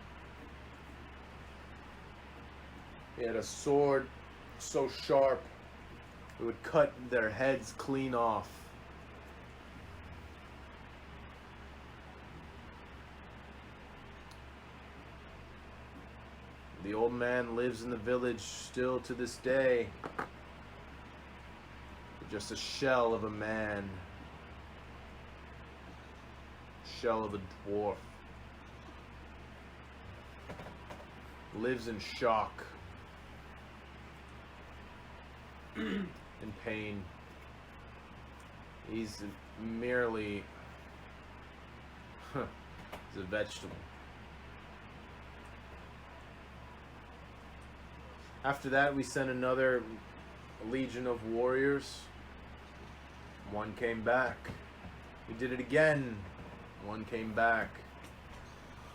He had a sword so sharp it would cut their heads clean off. The old man lives in the village still to this day. Just a shell of a man. Shell of a dwarf. Lives in shock. In pain. He's merely he's a vegetable. After that, we sent another legion of warriors. One came back. We did it again. One came back.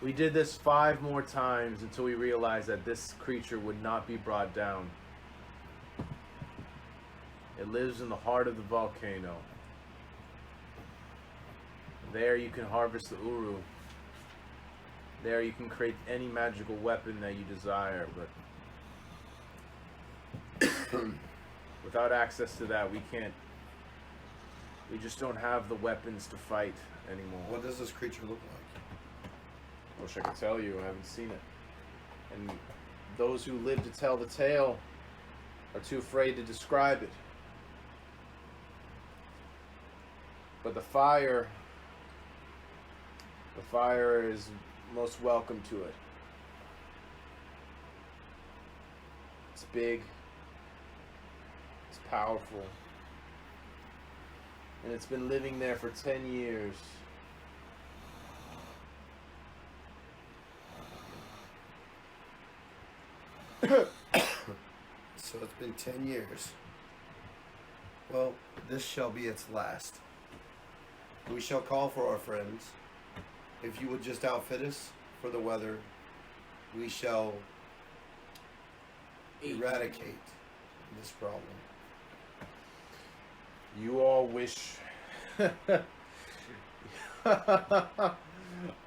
We did this 5 more times until we realized that this creature would not be brought down. It lives in the heart of the volcano. There you can harvest the Uru. There you can create any magical weapon that you desire, but without access to that, we just don't have the weapons to fight anymore. What does this creature look like? I wish I could tell you, I haven't seen it. And those who live to tell the tale are too afraid to describe it. But the fire is most welcome to it. It's big. It's powerful. And it's been living there for 10 years. So it's been 10 years. Well, this shall be its last. We shall call for our friends. If you would just outfit us for the weather, we shall eradicate this problem. You all wish...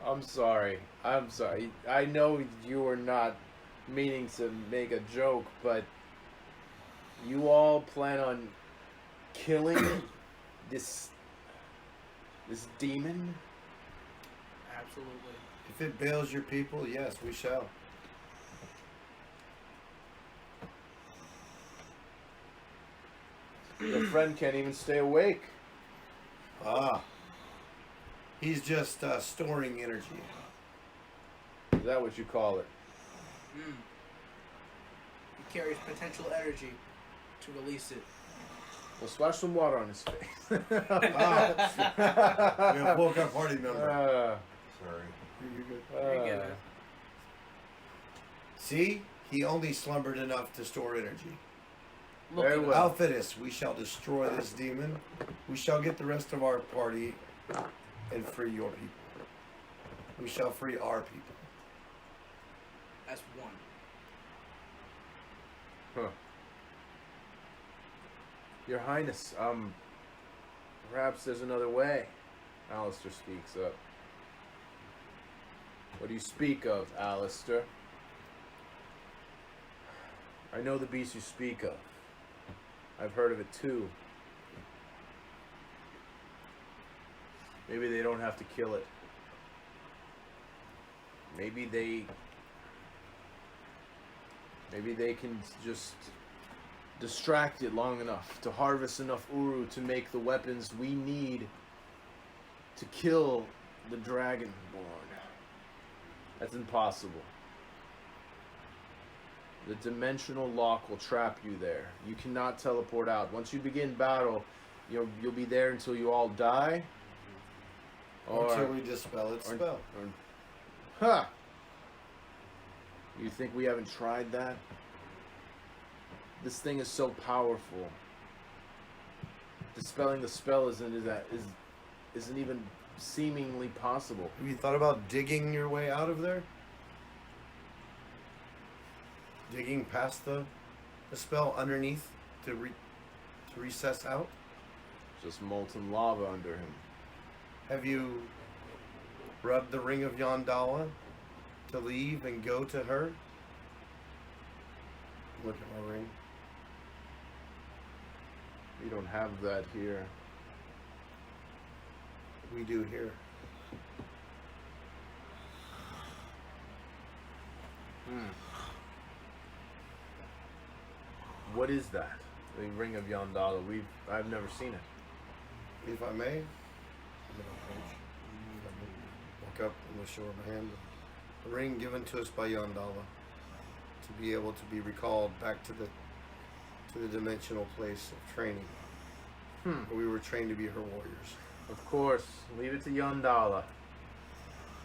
I'm sorry. I know you were not meaning to make a joke, but you all plan on killing this demon? Absolutely. If it bails your people, yes, we shall. Your friend can't even stay awake. Ah. He's just storing energy. Is that what you call it? He carries potential energy to release it. Well, splash some water on his face. We have woke up party member. Sorry. You're good. Very good, man. See? He only slumbered enough to store energy. Very well. Outfit us. We shall destroy this demon. We shall get the rest of our party and free your people. We shall free our people. As one. Huh. Your Highness, perhaps there's another way. Alistair speaks up. What do you speak of, Alistair? I know the beast you speak of. I've heard of it too. Maybe they don't have to kill it. Maybe they can just distract it long enough to harvest enough uru to make the weapons we need to kill the Dragonborn. That's impossible. The dimensional lock will trap you there. You cannot teleport out. Once you begin battle, you'll be there until you all die. Until we dispel its spell. Huh! You think we haven't tried that? This thing is so powerful. Dispelling the spell isn't even seemingly possible. Have you thought about digging your way out of there? Digging past the spell underneath to recess out? Just molten lava under him. Have you rubbed the ring of Yondala to leave and go to her? Look at my ring. We don't have that here. We do here. What is that? The ring of Yondala. I've never seen it. If I may, walk up and show her my hand. A ring given to us by Yondala to be able to be recalled back to the dimensional place of training. Where we were trained to be her warriors. Of course. Leave it to Yondala.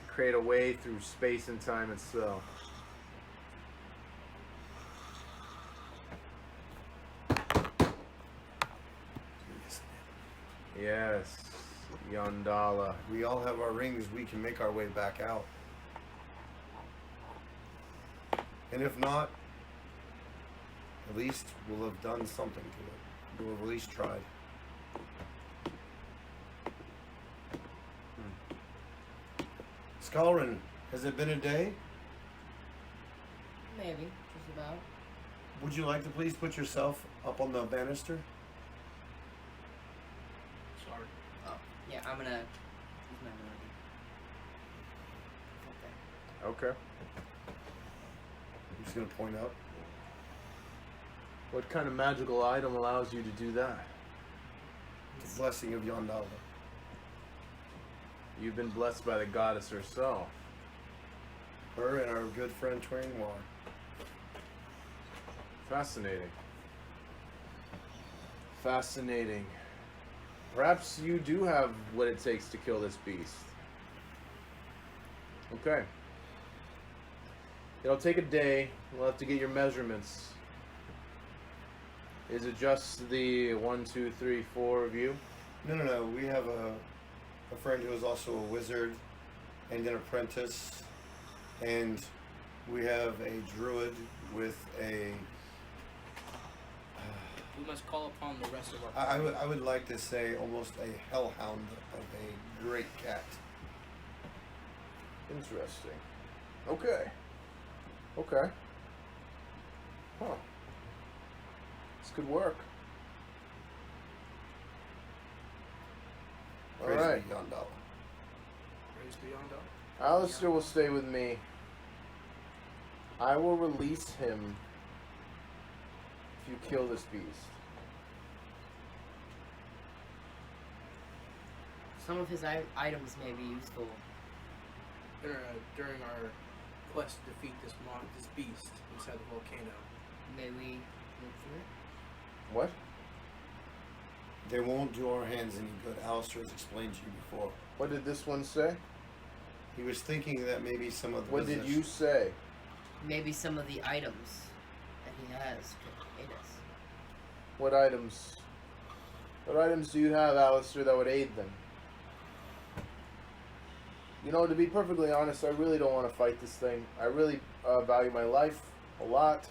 Create a way through space and time itself. Yes, Yondala. We all have our rings. We can make our way back out. And if not, at least we'll have done something to it. We'll have at least tried. Skalrin, has it been a day? Maybe, just about. Would you like to please put yourself up on the banister? Sorry. Oh, yeah, I'm gonna use my ability. Okay. I'm just gonna point out. What kind of magical item allows you to do that? The blessing of Yondala. You've been blessed by the goddess herself. Her and our good friend Twain War. Fascinating. Fascinating. Perhaps you do have what it takes to kill this beast. Okay. It'll take a day. We'll have to get your measurements. Is it just the 1, 2, 3, 4 of you? No. We have a friend who is also a wizard and an apprentice, and we have a druid with a. We must call upon the rest of our. I would like to say almost a hellhound of a great cat. Interesting. Okay. Okay. Huh. This could work. Praise Alright. be Yondala. Praise beyond all. Alistair will stay with me. I will release him if you kill this beast. Some of his items may be useful. During our quest to defeat this beast inside the volcano. May we look through it? What? They won't do our hands any good. Alistair has explained to you before. What did this one say? He was thinking that maybe some of the What did business- you say? Maybe some of the items that he has could aid us. What items? What items do you have, Alistair, that would aid them? You know, to be perfectly honest, I really don't want to fight this thing. I really value my life a lot.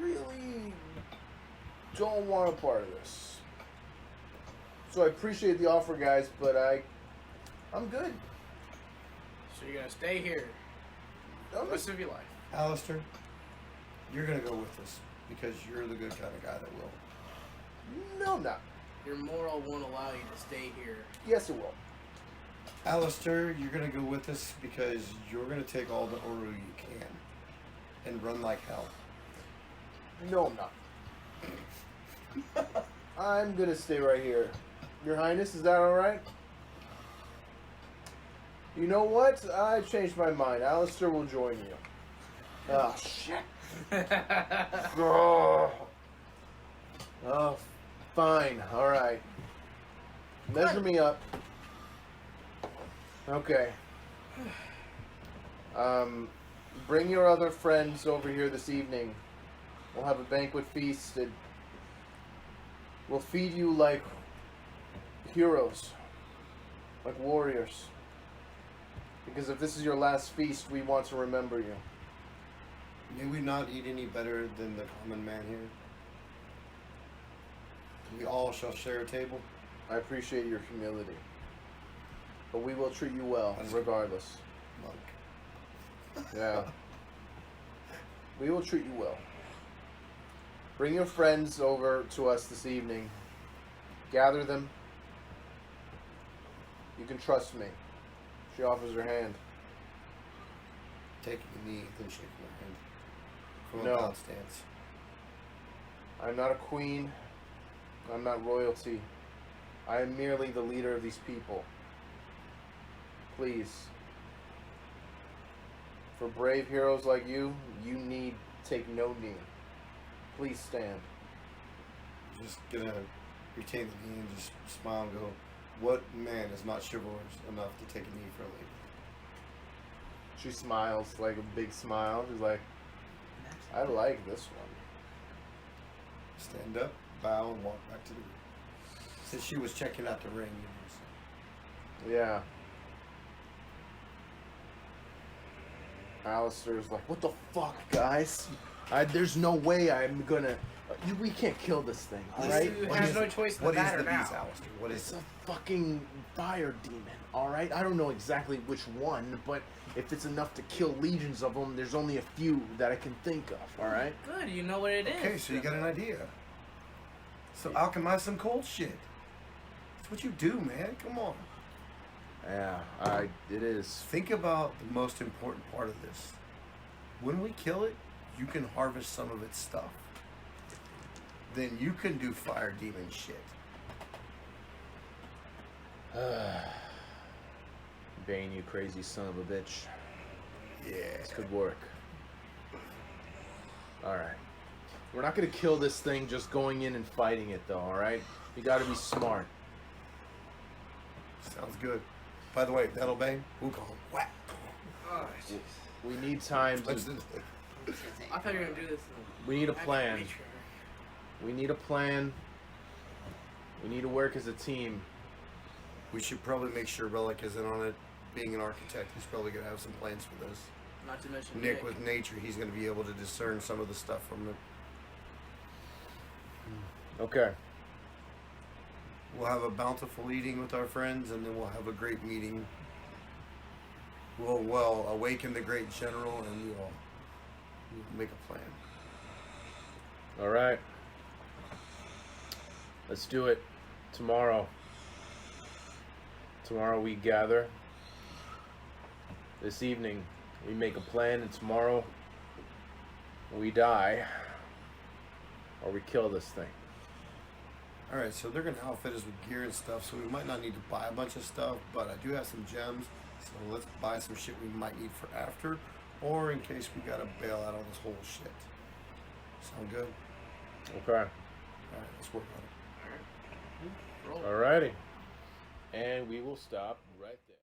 really don't want a part of this. So I appreciate the offer, guys, but I'm good. So you're gonna stay here the I'm rest of your life. Alistair, you're gonna go with us because you're the good kind of guy that will. No, I'm not. Your moral won't allow you to stay here. Yes, it will. Alistair, you're gonna go with us because you're gonna take all the Oru you can and run like hell. No, I'm not. I'm gonna stay right here. Your Highness, is that alright? You know what? I changed my mind. Alistair will join you. Oh, shit. Oh, fine. Alright. Measure me up. Okay. Bring your other friends over here this evening. We'll have a banquet feast and we'll feed you like heroes, like warriors. Because if this is your last feast, we want to remember you. May we not eat any better than the common man here? We all shall share a table. I appreciate your humility. But we will treat you well, regardless. Monk. Yeah. We will treat you well. Bring your friends over to us this evening. Gather them. You can trust me. She offers her hand. Taking a knee, then shaking her hand. From No. a bound stance. I'm not a queen. I'm not royalty. I am merely the leader of these people. Please. For brave heroes like you, you need take no knee. Please stand. Just gonna retain the knee and just smile and go, what man is not chivalrous enough to take a knee for a lady? She smiles, like a big smile. She's like, I like this one. Stand up, bow, and walk back to the room. Since she was checking out the ring, you know, Yeah. Alistair's like, what the fuck, guys? There's no way I'm gonna... we can't kill this thing, alright? You What have is no it? choice in What the is matter the now. beast, Alistair? What is It's it? a fucking fire demon, alright? I don't know exactly which one, but if it's enough to kill legions of them, there's only a few that I can think of, alright? Good, you know what it is. Okay, so you got an idea. So alchemize some cold shit. That's what you do, man. Come on. Yeah, it is. Think about the most important part of this. When we kill it, you can harvest some of its stuff. Then you can do fire demon shit. Bane, you crazy son of a bitch. Yeah. This could work. Alright. We're not gonna kill this thing just going in and fighting it, though, alright? You gotta be smart. Sounds good. By the way, that'll bang. We'll call him whack. Oh, jeez. We need time to... I was gonna say, I thought you were gonna do this. We need a I plan. can reach her. We need a plan. We need to work as a team. We should probably make sure Relic is in on it. Being an architect, he's probably gonna have some plans for this. Not to mention Nick with nature, he's gonna be able to discern some of the stuff from it. Okay. We'll have a bountiful eating with our friends, and then we'll have a great meeting. We'll awaken the great general, and we'll make a plan. Alright. Let's do it. Tomorrow. Tomorrow we gather. This evening we make a plan, and tomorrow we die. Or we kill this thing. Alright, so they're gonna outfit us with gear and stuff, so we might not need to buy a bunch of stuff, but I do have some gems, so let's buy some shit we might need for after, or in case we gotta bail out on this whole shit. Sound good? Okay. Alright, let's work on it. Roll. Alrighty. And we will stop right there.